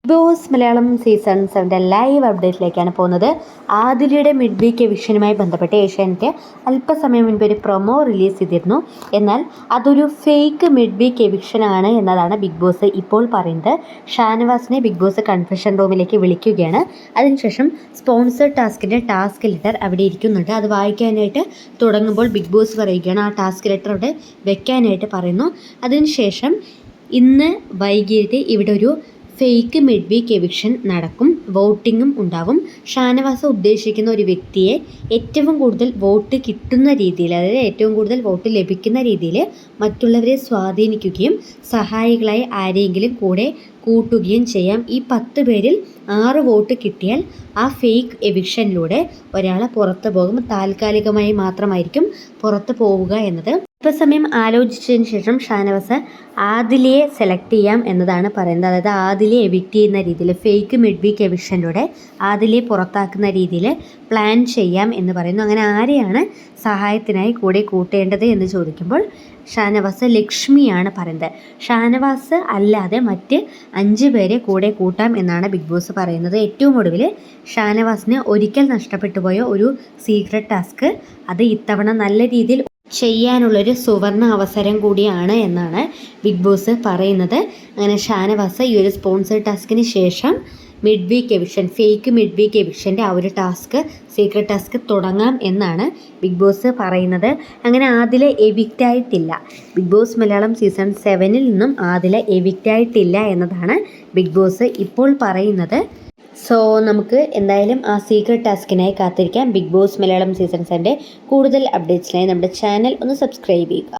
Boss Malayalam season 7 live അപ്ഡേറ്റിലേക്കാണ് പോകുന്നത്. ആദിലയുടെ mid week എവിക്ഷനുമായി ബന്ധപ്പെട്ട് ഏഷ്യാനെറ്റ് അല്പസമയം മുൻപ് ഒരു പ്രൊമോ റിലീസ് ചെയ്തിരുന്നു. എന്നാൽ അതൊരു ഫേക്ക് മിഡ് വീക്ക് എവിക്ഷനാണ് എന്നതാണ് ബിഗ് ബോസ് ഇപ്പോൾ പറയുന്നത്. ഷാനവാസിനെ ബിഗ് ബോസ് കൺഫെഷൻ റൂമിലേക്ക് വിളിക്കുകയാണ്. അതിനുശേഷം സ്പോൺസർ ടാസ്കിൻ്റെ ടാസ്ക് ലെറ്റർ അവിടെ ഇരിക്കുന്നുണ്ട്. അത് വായിക്കാനായിട്ട് തുടങ്ങുമ്പോൾ ബിഗ് ബോസ് പറയുകയാണ് ആ ടാസ്ക് ലെറ്റർ അവിടെ വെക്കാനായിട്ട് പറയുന്നു. അതിനുശേഷം ഇന്ന് വൈകിട്ട് ഇവിടെ ഒരു ഫേക്ക് മിഡ് വീക്ക് എവിക്ഷൻ നടക്കും, വോട്ടിങ്ങും ഉണ്ടാവും. ഷാനവാസ് ഉദ്ദേശിക്കുന്ന ഒരു വ്യക്തിയെ ഏറ്റവും കൂടുതൽ വോട്ട് കിട്ടുന്ന രീതിയിൽ, അതായത് ഏറ്റവും കൂടുതൽ വോട്ട് ലഭിക്കുന്ന രീതിയിൽ മറ്റുള്ളവരെ സ്വാധീനിക്കുകയും സഹായികളായി ആരെങ്കിലും കൂടെ കൂട്ടുകയും ചെയ്യാം. ഈ 10 പേരിൽ 6 വോട്ട് കിട്ടിയാൽ ആ ഫേക്ക് എവിക്ഷനിലൂടെ ഒരാൾ പുറത്ത് പോകും. താൽക്കാലികമായി മാത്രമായിരിക്കും പുറത്ത് പോവുക എന്നത്. അല്പസമയം ആലോചിച്ചതിന് ശേഷം ഷാനവാസ് ആദിലയെ സെലക്ട് ചെയ്യാം എന്നതാണ് പറയുന്നത്. അതായത് ആദിലയെ എവിക്റ്റ് ചെയ്യുന്ന രീതിയിൽ, ഫേക്ക് മിഡ് വീക്ക് എവിക്ഷനിലൂടെ ആദിലയെ പുറത്താക്കുന്ന രീതിയിൽ പ്ലാൻ ചെയ്യാം എന്ന് പറയുന്നു. അങ്ങനെ ആരെയാണ് സഹായത്തിനായി കൂടെ കൂട്ടേണ്ടത് എന്ന് ചോദിക്കുമ്പോൾ ഷാനവാസ് ലക്ഷ്മിയാണ് പറയുന്നത്. ഷാനവാസ് അല്ലാതെ മറ്റ് 5 പേരെ കൂടെ കൂട്ടാം എന്നാണ് ബിഗ് ബോസ് പറയുന്നത്. ഏറ്റവും ഒടുവിൽ ഷാനവാസിന് ഒരിക്കൽ നഷ്ടപ്പെട്ടു പോയ ഒരു സീക്രട്ട് ടാസ്ക്, അത് ഇത്തവണ നല്ല രീതിയിൽ ചെയ്യാനുള്ളൊരു സുവർണ അവസരം കൂടിയാണ് എന്നാണ് ബിഗ് ബോസ് പറയുന്നത്. അങ്ങനെ ഷാനവാസ് ഈ ഒരു സ്പോൺസർ ടാസ്കിന് ശേഷം mid week eviction, fake mid week എവിക്ഷൻ്റെ ആ ഒരു ടാസ്ക്, സീക്രട്ട് ടാസ്ക് തുടങ്ങാം എന്നാണ് ബിഗ് ബോസ് പറയുന്നത്. അങ്ങനെ ആദില എവിക്റ്റ് ആയിട്ടില്ല. ബിഗ് ബോസ് മലയാളം സീസൺ 7 നിന്നും ആദില എവിക്റ്റ് ആയിട്ടില്ല എന്നതാണ് ബിഗ് ബോസ് ഇപ്പോൾ പറയുന്നത്. സോ നമുക്ക് എന്തായാലും ആ സീക്രട്ട് ടാസ്കിനായി കാത്തിരിക്കാം. ബിഗ് ബോസ് മലയാളം സീസൺ 7 കൂടുതൽ അപ്ഡേറ്റ്സിനായി നമ്മുടെ ചാനൽ ഒന്ന് സബ്സ്ക്രൈബ് ചെയ്യുക.